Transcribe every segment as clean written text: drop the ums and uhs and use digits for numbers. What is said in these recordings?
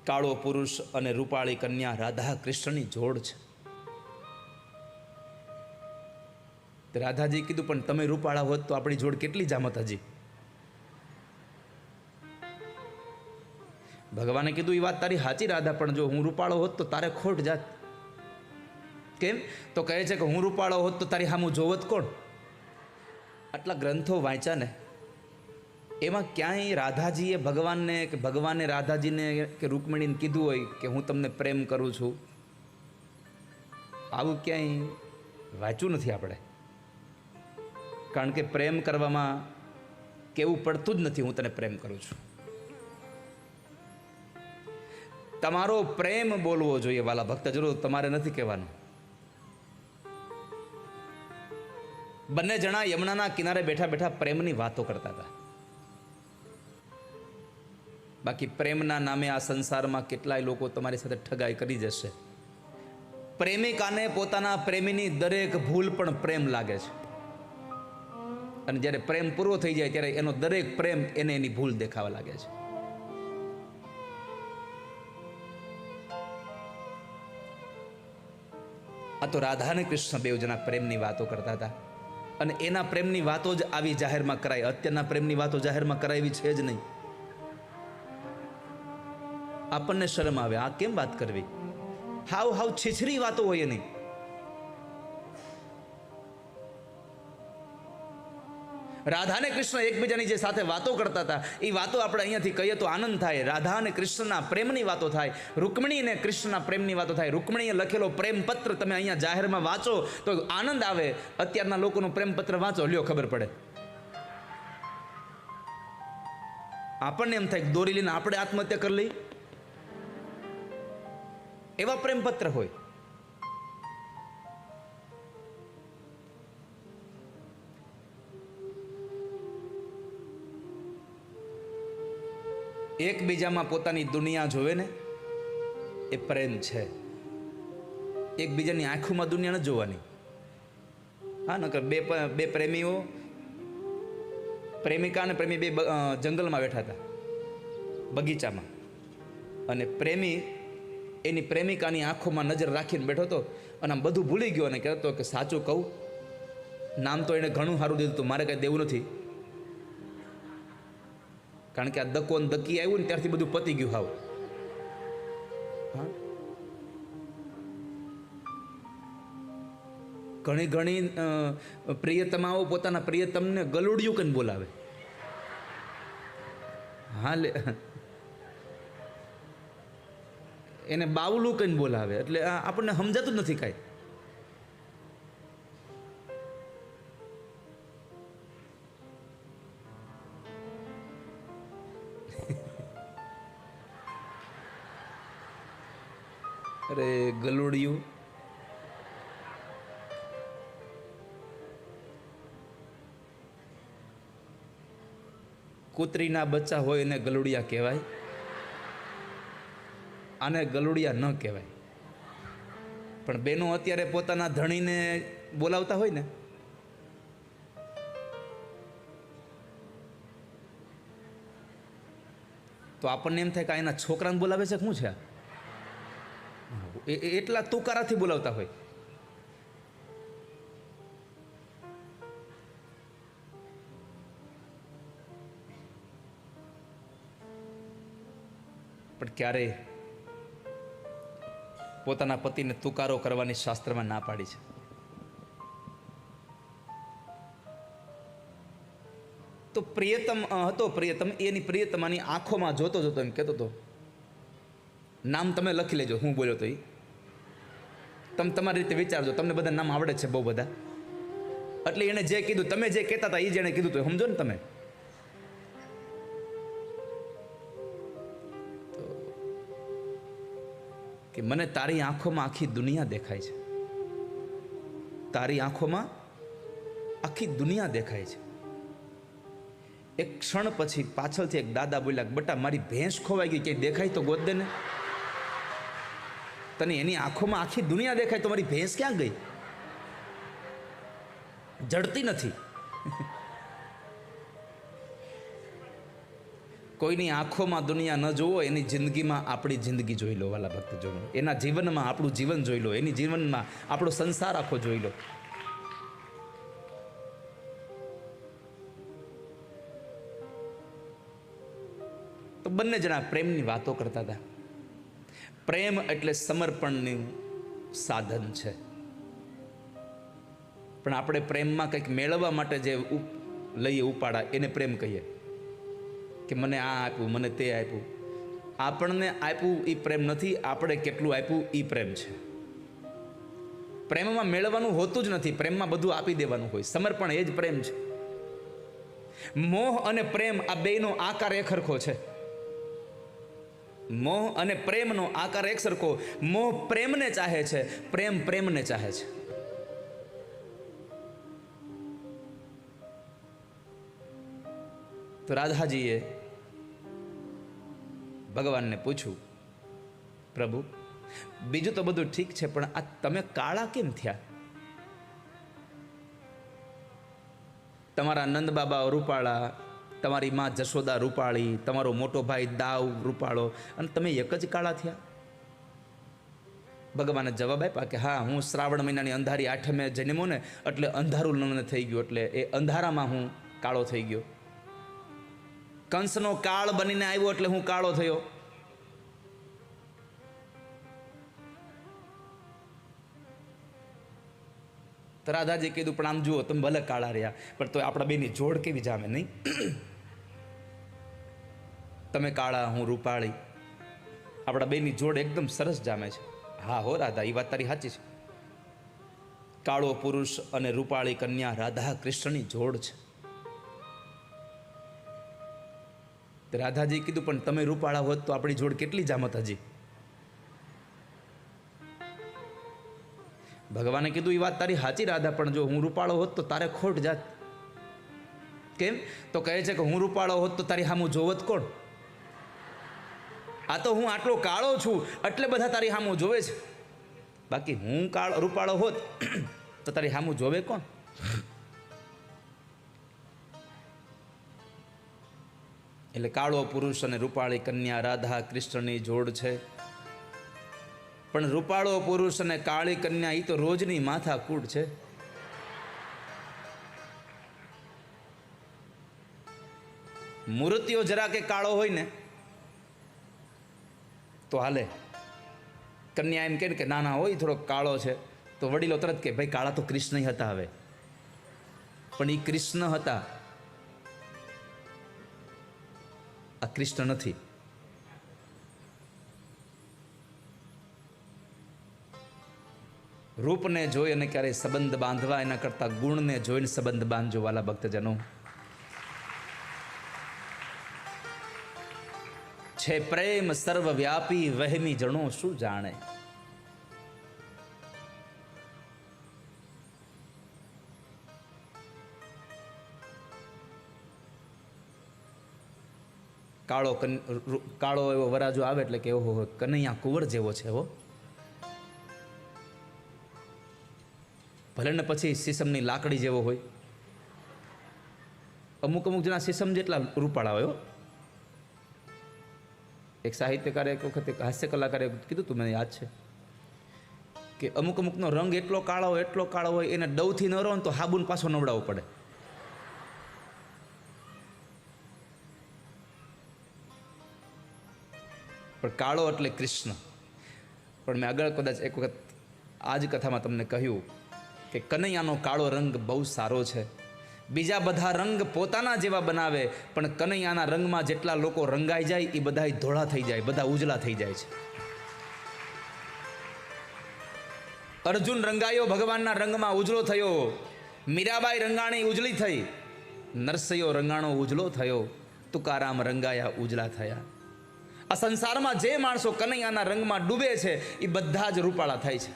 કાળો પુરુષ અને રૂપાળી કન્યા રાધા કૃષ્ણની જોડ છે. રાધાજી કીધું પણ તમે રૂપાળા હોત તો આપણી જોડ કેટલી જામત હજી. ભગવાને કીધું એ વાત તારી સાચી રાધા, પણ જો હું રૂપાળો હોત તો તારે ખોટ જાત. કેમ? તો કહે છે કે હું રૂપાળો હોત તો તારી સામું જોવત કોણ? આટલા ગ્રંથો વાંચ્યા ને, એમાં ક્યાંય રાધાજીએ ભગવાનને કે ભગવાને રાધાજીને કે રૂકમણીને કીધું હોય કે હું તમને પ્રેમ કરું છું, આવું ક્યાંય વાંચ્યું નથી આપણે. કારણ કે પ્રેમ કરવામાં કેવું પડતું જ નથી હું તને પ્રેમ કરું છું. તમારો પ્રેમ બોલવો જોઈએ વાલા ભક્તજનો, તમારે નથી કહેવાનું. બંને જણા યમુનાના કિનારે બેઠા બેઠા પ્રેમની વાતો કરતા હતા. બાકી પ્રેમના નામે આ સંસારમાં કેટલાય લોકો તમારી સાથે ઠગાઈ કરી જશે. પ્રેમિકાને પોતાના પ્રેમીની દરેક ભૂલ પણ પ્રેમ લાગે છે, અને જ્યારે પ્રેમ પૂરો થઈ જાય ત્યારે એનો દરેક પ્રેમ એને એની ભૂલ દેખાવા લાગે છે. આ તો રાધા અને કૃષ્ણ બેવ જણા પ્રેમની વાતો કરતા હતા, અને એના પ્રેમની વાતો જ આવી જાહેરમાં કરાય. અત્યારના પ્રેમની વાતો જાહેરમાં કરાવી છે જ નહીં. આપણને શરમ આવે, આ કેમ વાત કરવી? હાવ છીછરી વાતો હોય એની. રાધા અને કૃષ્ણ એકબીજાની જે સાથે વાતો કરતા હતા એ વાતો આપણે અહીંયાથી કહીએ તો આનંદ થાય. રાધા અને કૃષ્ણના પ્રેમની વાતો થાય, રૂકમણી અને કૃષ્ણના પ્રેમની વાતો થાય. રૂકમણીએ લખેલો પ્રેમ પત્ર તમે અહીંયા જાહેરમાં વાંચો તો આનંદ આવે. અત્યારના લોકોનો પ્રેમ પત્ર વાંચો, લ્યો ખબર પડે. આપણને એમ થાય દોરી લઈને આપણે આત્મહત્યા કરી લઈ, એવા પ્રેમ પત્ર હોય. એકબીજામાં પોતાની દુનિયા જોવે ને એ પ્રેમ છે. એકબીજાની આંખોમાં દુનિયા ન જોવાની. હા, નકર બે પ્રેમીઓ, પ્રેમિકા અને પ્રેમી બે જંગલમાં બેઠા હતા, બગીચામાં, અને પ્રેમી એની પ્રેમિકાની આંખોમાં નજર રાખીને બેઠો હતો, અને આમ બધું ભૂલી ગયો અને કહેતો કે સાચું કહું, નામ તો એને ઘણું સારું દીધું હતું, મારે કાંઈ દેવું નથી. કારણ કે આ દકો ને દકી આવ્યું ને ત્યારથી બધું પતી ગયું. હાવ હા, ઘણી પ્રિયતમાઓ પોતાના પ્રિયતમને ગલુડિયું કને બોલાવે. હા, એને બાવલું કઈને બોલાવે. એટલે આપણને સમજાતું જ નથી કાંઈ. અરે ગલુડિયું, કૂતરીના બચ્ચા હોય એને ગલુડિયા કહેવાય, આને ગલુડિયા ન કહેવાય. પણ બેનો અત્યારે પોતાના ધણીને બોલાવતા હોય ને, તો આપણને એમ થાય કે એના છોકરાને બોલાવે છે, શું છે? એટલા તુકારાથી બોલાવતા હોય. પણ ક્યારેય પોતાના પતિને તુકારો કરવાની શાસ્ત્રમાં ના પાડી છે. તો પ્રિયતમ હતો, પ્રિયતમ એની પ્રિયતમાની આંખોમાં જોતો જોતો એમ કહેતો હતો, નામ તમે લખી લેજો, હું બોલ્યો તો એ તમે તમારી રીતે વિચારજો, તમને બધા નામ આવડે છે બહુ બધા. એટલે એણે જે કીધું, તમે જે કહેતા હતા એ જ એણે કીધું તો સમજો ને તમે. કે મને તારી આંખોમાં આખી દુનિયા દેખાય છે, તારી આંખોમાં આખી દુનિયા દેખાય છે. એક ક્ષણ પછી પાછળથી એક દાદા બોલ્યા, બટા મારી ભેંસ ખોવાઈ ગઈ, ક્યાંય દેખાય તો ગોત દે ને. તને એની આંખોમાં આખી દુનિયા દેખાય તો મારી ભેંસ ક્યાં ગઈ? જડતી નથી. કોઈની આંખોમાં દુનિયા ન જોવો, એની જિંદગીમાં આપણી જિંદગી જોઈ લો વાલા ભક્તજનો. એના જીવનમાં આપણું જીવન જોઈ લો, એની જીવનમાં આપણો સંસાર આખો જોઈ લો. તો બંને જણા પ્રેમની વાતો કરતા હતા. પ્રેમ એટલે સમર્પણનું સાધન છે. પણ આપણે પ્રેમમાં કંઈક મેળવવા માટે જે લઈએ ઉપાડા, એને પ્રેમ કહીએ. કે મને આ આપ્યું, મને તે આપ્યું. આપણને આપ્યું એ પ્રેમ નથી, આપણે કેટલું આપ્યું એ પ્રેમ છે. પ્રેમમાં મેળવવાનું હોતું જ નથી, પ્રેમમાં બધું આપી દેવાનું હોય. સમર્પણ એ જ પ્રેમ છે. મોહ અને પ્રેમ આ બેયનો આકાર એક સરખો છે. મોહ અને પ્રેમનો આકાર એક સરખો. મોહ પ્રેમને ચાહે છે, પ્રેમ પ્રેમને ચાહે છે. તો રાધાજીએ ભગવાનને પૂછ્યું, પ્રભુ બીજું તો બધું ઠીક છે, પણ આ તમે કાળા કેમ થયા? તમારા નંદ બાબા રૂપાળા, તમારી માં જશોદા રૂપાળી, તમારો મોટો ભાઈ દાવ રૂપાળો, અને તમે એક જ કાળા થયા? ભગવાને જવાબ આપ્યા કે હા, હું શ્રાવણ મહિનાની અંધારી આઠમે જન્મો ને, એટલે અંધારું મને થઈ ગયું, એટલે એ અંધારામાં હું કાળો થઈ ગયો. કંસનો કાળ બનીને આવ્યો એટલે હું કાળો થયો. તો રાધાજી કીધું, પણ આમ જુઓ, તમે ભલે કાળા રહ્યા, પણ તો આપણા બેની જોડ કેવી જામે નહીં? તમે કાળા, હું રૂપાળી, આપણા બેની જોડ એકદમ સરસ જામે છે. હા હો રાધા, એ વાત તારી સાચી છે. કાળો પુરુષ અને રૂપાળી કન્યા રાધા કૃષ્ણની જોડ છે. રાધાજી કીધું, પણ તમે રૂપાળા હોત તો આપણી જોડ કેટલી જામત હજી? ભગવાને કીધું, એ વાત તારી સાચી રાધા, પણ જો હું રૂપાળો હોત તો તારે ખોટ જાત. કેમ? તો કહે છે કે હું રૂપાળો હોત તો તારી સામું જોવત કોણ? આ તો હું આટલો કાળો છું એટલે બધા તારી સામું જોવે છે. બાકી હું રૂપાળો હોત તો તારી સામું જોવે કોણ? એટલે કાળો પુરુષ અને રૂપાળી કન્યા રાધા કૃષ્ણની જોડ છે. પણ રૂપાળો પુરુષ અને કાળી કન્યા એ તો રોજની માથા કૂટ છે. મૂર્તિઓ જરા કે કાળો હોય ને તો હાલે. કન્યા એમ કે નાના હોય થોડો કાળો છે તો વડીલો તરત કે ભાઈ કાળા તો કૃષ્ણ હતા. હવે પણ એ કૃષ્ણ હતા, આ કૃષ્ણ નથી. રૂપને જોઈ અને ક્યારેય સંબંધ બાંધવા એના કરતા ગુણને જોઈને સંબંધ બાંધજો વાલા ભક્તજનો. છે પ્રેમ સર્વવ્યાપી, વહેમી જણો શું જાણે. કાળો એવો વરાજો આવે એટલે કે ઓહો કનૈયા કુંવર જેવો છે હો. ભલે ને પછી સીસમની લાકડી જેવો હોય. અમુક જણા સીસમ જેટલા રૂપાળા હોય. એક સાહિત્યકારે એક વખત એક હાસ્ય કલાકારે કીધું તું, મને યાદ છે કે અમુકનો રંગ એટલો કાળો હોય એને ડવથી ન રહો ને તો હાબુન પાછો નવડાવવો પડે. પણ કાળો એટલે કૃષ્ણ. પણ મેં આગળ કદાચ એક વખત આ જ કથામાં તમને કહ્યું કે કનૈયાનો કાળો રંગ બહુ સારો છે. બીજા બધા રંગ પોતાના જેવા બનાવે, પણ કનૈયાના રંગમાં જેટલા લોકો રંગાઈ જાય એ બધા ધોળા થઈ જાય, બધા ઉજળા થઈ જાય છે. અર્જુન રંગાયો ભગવાનના રંગમાં ઉજળો થયો. મીરાબાઈ રંગાણી ઉજળી થઈ. નરસૈયો રંગાણો ઉજળો થયો. તુકારામ રંગાયા ઉજળા થયા. આ સંસારમાં જે માણસો કનૈયાના રંગમાં ડૂબે છે એ બધા જ રૂપાળા થાય છે.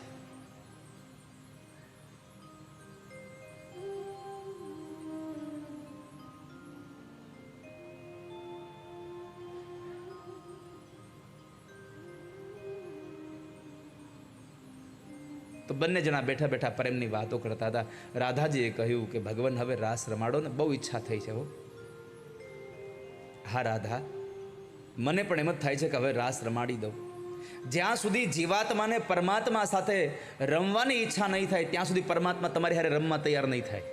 તો બંને જણા બેઠા બેઠા પ્રેમની વાતો કરતા હતા. રાધાજીએ કહ્યું કે ભગવાન હવે રાસ રમાડો ને, બહુ ઈચ્છા થઈ છે હો. હા રાધા, મને પણ એમ જ થાય છે કે હવે રાસ રમાડી દઉં. જ્યાં સુધી જીવાત્માને પરમાત્મા સાથે રમવાની ઈચ્છા નહીં થાય ત્યાં સુધી પરમાત્મા તમારી હારે રમવા તૈયાર નહીં થાય.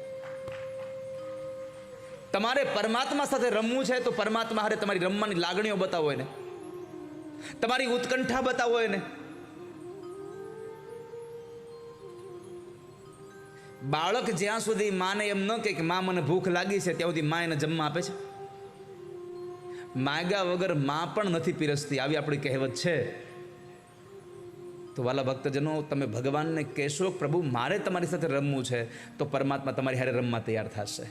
તમારે પરમાત્મા સાથે રમવું છે તો પરમાત્મા હારે તમારી રમવાની લાગણીઓ બતાવો એને, તમારી ઉત્કંઠા બતાવો એને. બાળક જ્યાં સુધી માને એમ ન કહે કે માં મને ભૂખ લાગી છે ત્યાં સુધી માં એને જમવા આપે છે. માગ્યા વગર માં પણ નથી પીરસતી, આવી આપણી કહેવત છે. તો વાલા ભક્તજનો, તમે ભગવાનને કહેશો પ્રભુ મારે તમારી સાથે રમવું છે તો પરમાત્મા તમારી હારે રમવા તૈયાર થશે.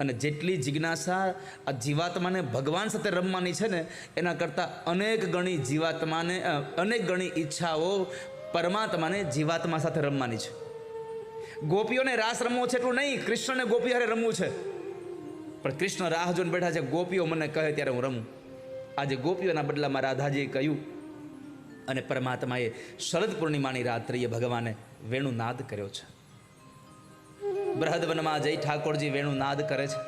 અને જેટલી જિજ્ઞાસા આ જીવાત્માને ભગવાન સાથે રમવાની છે ને એના કરતાં અનેક ગણી જીવાત્માને અનેક ગણી ઈચ્છાઓ પરમાત્માને જીવાત્મા સાથે રમવાની છે. ગોપીઓને રાસ રમવો છે એટલું નહીં, કૃષ્ણને ગોપી હારે રમવું છે. પણ કૃષ્ણ રાહ જોઈને બેઠા છે, ગોપીઓ મને કહે ત્યારે હું રમું. આજે ગોપીઓના બદલામાં રાધાજીએ કહ્યું અને પરમાત્માએ શરદ પૂર્ણિમાની રાત્રિએ ભગવાને વેણુનાદ કર્યો છે. બૃહદવનમાં જઈ ઠાકોરજી વેણુનાદ કરે છે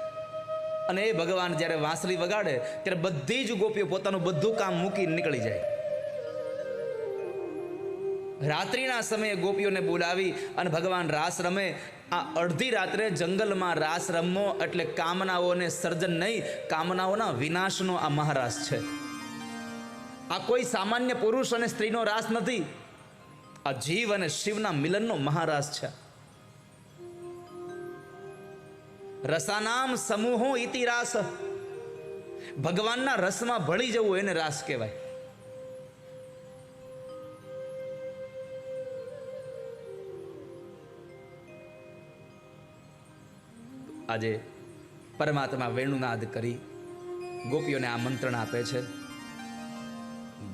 અને એ ભગવાન જ્યારે વાંસળી વગાડે ત્યારે બધી જ ગોપીઓ પોતાનું બધું કામ મૂકીને નીકળી જાય. રાત્રિના સમયે ગોપીઓને બોલાવી અને ભગવાન રાસ રમે. આ અડધી રાત્રે જંગલમાં રાસ રમવો એટલે કામનાઓને સર્જન નહીં, કામનાઓના વિનાશનો આ મહારાસ છે. આ કોઈ સામાન્ય પુરુષ અને સ્ત્રીનો રાસ નથી, આ જીવ અને શિવના મિલનનો મહારાસ છે. રસાનામ સમૂહો ઇતિ રાસ, ભગવાનના રસમાં ભળી જવું એને રાસ કહેવાય. આજે પરમાત્મા વેણુનાદ કરી ગોપીઓને આમંત્રણ આપે છે.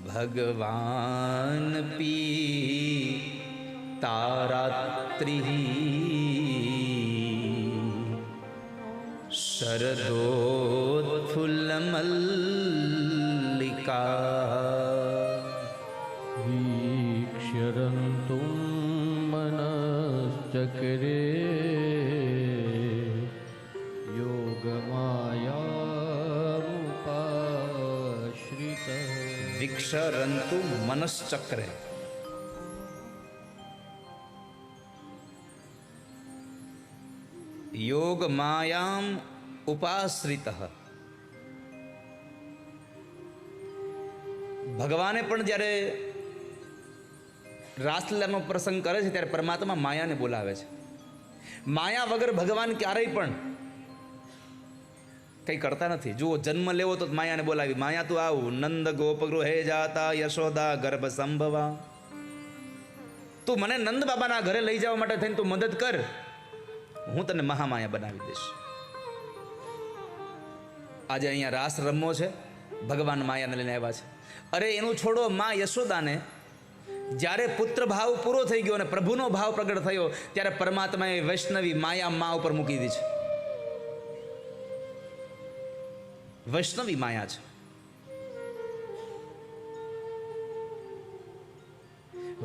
ભગવાન પી તારાત્રિ શરદોત્ફુલ્લ મલ્લિકા વીક્ષ્યરન્તુમ મનશ્ચક્રે યોગમાયામુપાશ્રિત. વિક્ષરંતુ મનશ્ચક્રે, યોગ માયામ ઉપાશ્રિત. ભગવાને પણ જ્યારે રાસલીલાનો પ્રસંગ કરે છે ત્યારે પરમાત્મા માયાને બોલાવે છે. માયા વગર ભગવાન ક્યારેય પણ કંઈ કરતા નથી. જુઓ, જન્મ લેવો તો માયાને બોલાવી, માયા તું આવું, નંદ ગોપ ગૃહે જાતા યશોદા ગર્ભ સંભવા, તું મને નંદ બાબાના ઘરે લઈ જવા માટે થઈને તું મદદ કર, હું તને મહામાયા બનાવી દઈશ. આજે અહીંયા રાસ રમવો છે, ભગવાન માયાને લઈને આવ્યા છે. અરે એનું છોડો, માં યશોદાને જ્યારે પુત્ર ભાવ પૂરો થઈ ગયો અને પ્રભુનો ભાવ પ્રગટ થયો ત્યારે પરમાત્માએ વૈષ્ણવી માયા મા ઉપર મૂકી દીધી છે. વૈષ્ણવી માયા છે.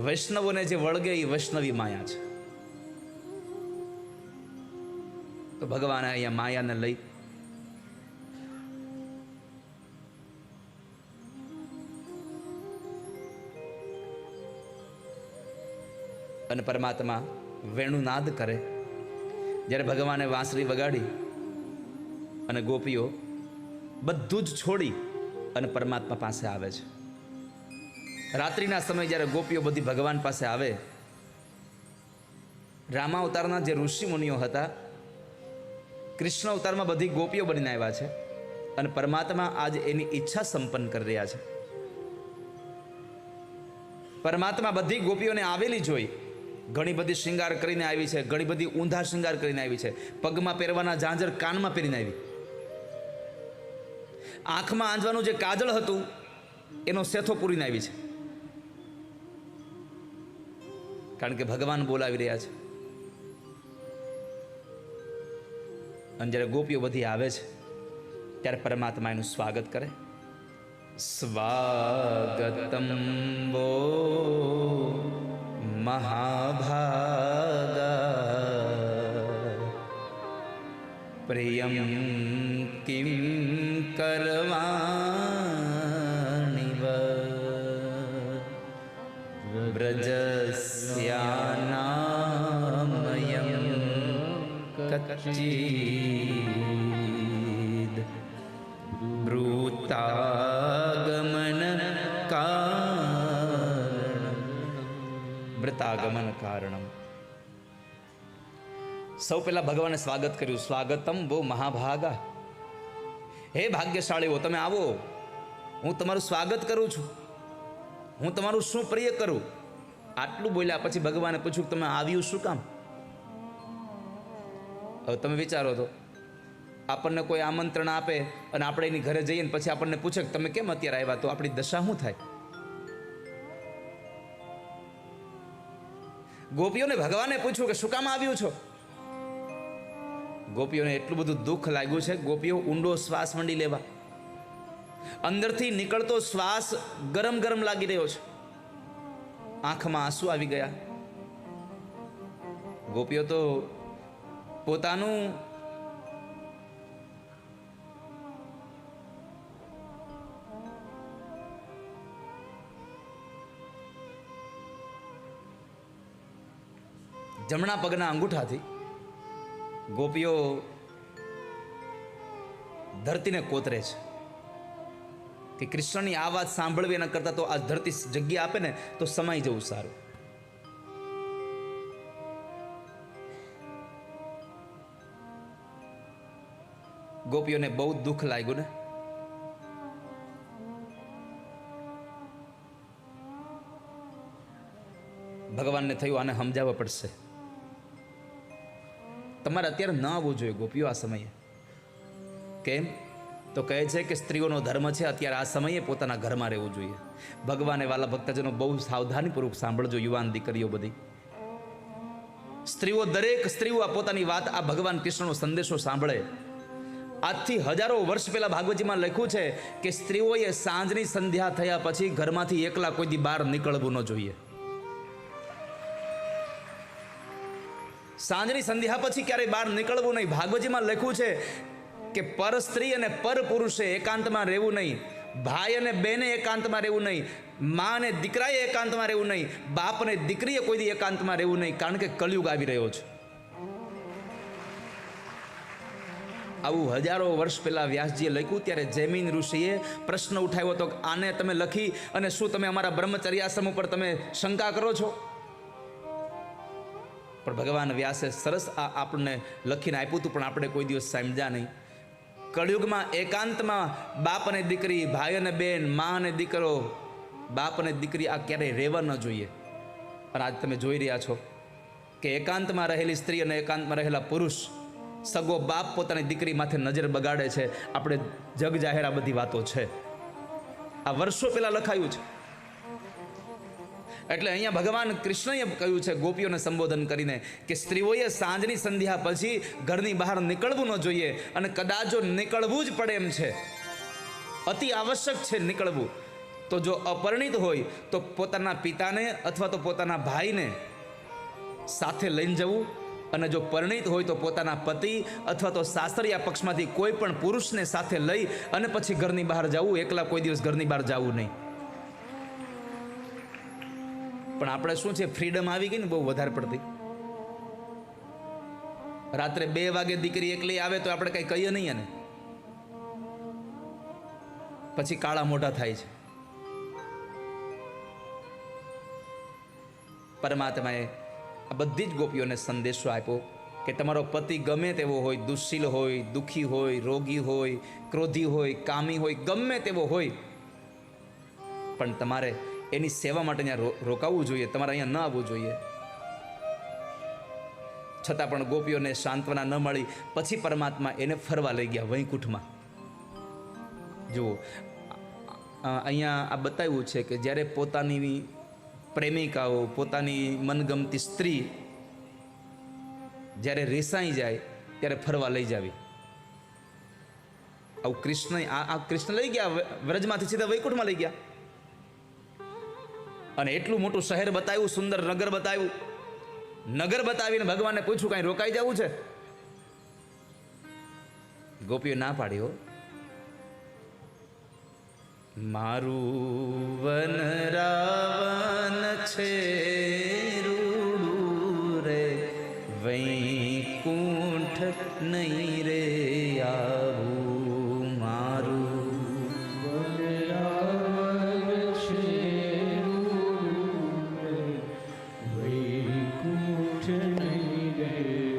વૈષ્ણવોને જે વળગે એ વૈષ્ણવી માયા છે. તો ભગવાને અહીંયા માયાને લઈ અને પરમાત્મા વેણુનાદ કરે. જ્યારે ભગવાને વાંસળી વગાડી અને ગોપીઓ બધું જ છોડી અને પરમાત્મા પાસે આવે છે. રાત્રિના સમયે જ્યારે ગોપીઓ બધી ભગવાન પાસે આવે, રામા અવતારના જે ઋષિ મુનિઓ હતા કૃષ્ણ અવતારમાં બધી ગોપીઓ બનીને આવ્યા છે અને પરમાત્મા આજ એની ઈચ્છા સંપન્ન કરી રહ્યા છે. પરમાત્મા બધી ગોપીઓને આવેલી જોઈ ઘણી બધી શૃંગાર કરીને આવી છે, ઘણી બધી ઊંધા શૃંગાર કરીને આવી છે, પગમાં પહેરવાના ઝાંઝર કાનમાં પહેરીને આવી, આંખમાં આંજવાનું જે કાજળ હતું એનો સેથો પૂરીને આવી છે, કારણ કે ભગવાન બોલાવી રહ્યા છે. અને જ્યારે ગોપીઓ બધી આવે છે ત્યારે પરમાત્મા એનું સ્વાગત કરે. સ્વાગતમ વો મહાભાગા પ્રિયમ કિમ કરવાણિ વ્રજસ્યાનામયં કચ્ચિદ બ્રૂતાગમન કારણમ. સૌ પહેલા ભગવાને સ્વાગત કર્યું. સ્વાગતમ વો મહાભાગા. હે ભાગ્યશાળીઓ, તમે આવો, હું તમારું સ્વાગત કરું છું, હું તમારું શું પ્રિય કરું. આટલું બોલ્યા પછી ભગવાને પૂછ્યું તમે આવ્યું શું કામ. હવે તમે વિચારો તો આપણને કોઈ આમંત્રણ આપે અને આપણે એની ઘરે જઈએ ને પછી આપણને પૂછે કે તમે કેમ અત્યારે આવ્યા, તો આપણી દશા શું થાય. ગોપીઓને ભગવાને પૂછ્યું કે શું કામ આવ્યું છો. ગોપીઓને એટલું બધું દુઃખ લાગ્યું છે. ગોપીઓ ઊંડો શ્વાસ મંડી લેવા. અંદરથી નીકળતો શ્વાસ ગરમ ગરમ લાગી રહ્યો છે. આંખમાં આંસુ આવી ગયા. ગોપીઓ તો પોતાનું જમણા પગના અંગૂઠાથી ગોપીઓ ધરતીને કોતરે છે કે કૃષ્ણની આ વાત સાંભળવી એના કરતા તો આ ધરતી જગ્યા આપે ને તો સમાઈ જવું સારું. ગોપીઓને બહુ દુઃખ લાગ્યું ને. ભગવાનને થયું આને સમજાવવા પડશે. તમારે અત્યારે ન આવવું જોઈએ ગોપીઓ આ સમયે. કેમ? તો કહે છે કે સ્ત્રીઓનો ધર્મ છે અત્યારે આ સમયે પોતાના ઘરમાં રહેવું જોઈએ. ભગવાને વાલા ભક્તજનો બહુ સાવધાનીપૂર્વક સાંભળજો. યુવાન દીકરીઓ બધી સ્ત્રીઓ, દરેક સ્ત્રીઓ આ પોતાની વાત, આ ભગવાન કૃષ્ણનો સંદેશો સાંભળે. આજથી હજારો વર્ષ પહેલા ભાગવતજીમાં લખ્યું છે કે સ્ત્રીઓએ સાંજની સંધ્યા થયા પછી ઘરમાંથી એકલા કોઈ દી બહાર નીકળવું ન જોઈએ. સાંજની સંધ્યા પછી ક્યારેય બહાર નીકળવું નહીં. ભાગવતજીમાં લખ્યું છે કે પર સ્ત્રી અને પર પુરુષે એકાંતમાં રહેવું નહીં. ભાઈ અને બેને એકાંતમાં રહેવું નહીં. મા અને દીકરાએ એકાંતમાં રહેવું નહીં. બાપ અને દીકરીએ કોઈ દી એકાંતમાં રહેવું નહીં. કારણ કે કલયુગ આવી રહ્યો છે. આવું હજારો વર્ષ પહેલા વ્યાસજીએ લખ્યું. ત્યારે જૈમિન ઋષિએ પ્રશ્ન ઉઠાવ્યો હતો, આને તમે લખી અને શું તમે અમારા બ્રહ્મચર્યાશ્રમ ઉપર તમે શંકા કરો છો? પણ ભગવાન વ્યાસે સરસ આપણને લખીને આપ્યું હતું, પણ આપણે કોઈ દિવસ સમજ્યા નહીં. કળિયુગમાં એકાંતમાં બાપ અને દીકરી, ભાઈ અને બેન, મા અને દીકરો, બાપ અને દીકરી આ ક્યારેય રહેવા ન જોઈએ. અને આજ તમે જોઈ રહ્યા છો કે એકાંતમાં રહેલી સ્ત્રી અને એકાંતમાં રહેલા પુરુષ, સગો બાપ પોતાની દીકરી માથે નજર બગાડે છે. આપણે જગ જાહેર આ બધી વાતો છે. આ વર્ષો પહેલા લખાયું છે. એટલે અહીંયા ભગવાન કૃષ્ણએ કહ્યું છે ગોપીઓને સંબોધન કરીને કે સ્ત્રીઓએ સાંજની સંધ્યા પછી ઘરની બહાર નીકળવું ન જોઈએ. અને કદાચ જો નીકળવું જ પડે એમ છે, અતિ આવશ્યક છે નીકળવું, તો જો અપરિણિત હોય તો પોતાના પિતાને અથવા તો પોતાના ભાઈને સાથે લઈને જવું. અને જો પરિણિત હોય તો પોતાના પતિ અથવા તો સાસરિયા પક્ષમાંથી કોઈ પણ પુરુષને સાથે લઈ અને પછી ઘરની બહાર જવું. એકલા કોઈ દિવસ ઘરની બહાર જવું નહીં. પણ આપણે શું છે, ફ્રીડમ આવી ગઈ ને બહુ વધારે પડતી. રાત્રે 2 વાગે દીકરી એકલી આવે તો આપણે કઈ કહીએ નહીં એને, પછી કાળા મોઢા થાય છે. પરમાત્માએ આ બધી જ ગોપીઓને સંદેશો આપ્યો કે તમારો પતિ ગમે તેવો હોય, દુશ્શીલ હોય, દુઃખી હોય, રોગી હોય, ક્રોધી હોય, કામી હોય, ગમે તેવો હોય, પણ તમારે એની સેવા માટે અહીંયા રોકાવું જોઈએ. તમારે અહીંયા ન આવવું જોઈએ. છતાં પણ ગોપીઓને સાંત્વના ન મળી. પછી પરમાત્મા એને ફરવા લઈ ગયા વૈકુંઠમાં. જુઓ, અહીંયા આ બતાવ્યું છે કે જ્યારે પોતાની પ્રેમિકાઓ, પોતાની મનગમતી સ્ત્રી જ્યારે રેસાઈ જાય ત્યારે ફરવા લઈ જાવી. આવું કૃષ્ણ આ કૃષ્ણ લઈ ગયા વ્રજમાંથી સીધા વૈકુંઠમાં લઈ ગયા. અને એટલું મોટું શહેર બતાવ્યું, સુંદર નગર બતાવ્યું. નગર બતાવીને ભગવાનને પૂછ્યું કાંઈ રોકાઈ જવું છે? ગોપીઓ ના પાડી. હો, મારું વન રાવન છે વૈકુંઠ નહીં રે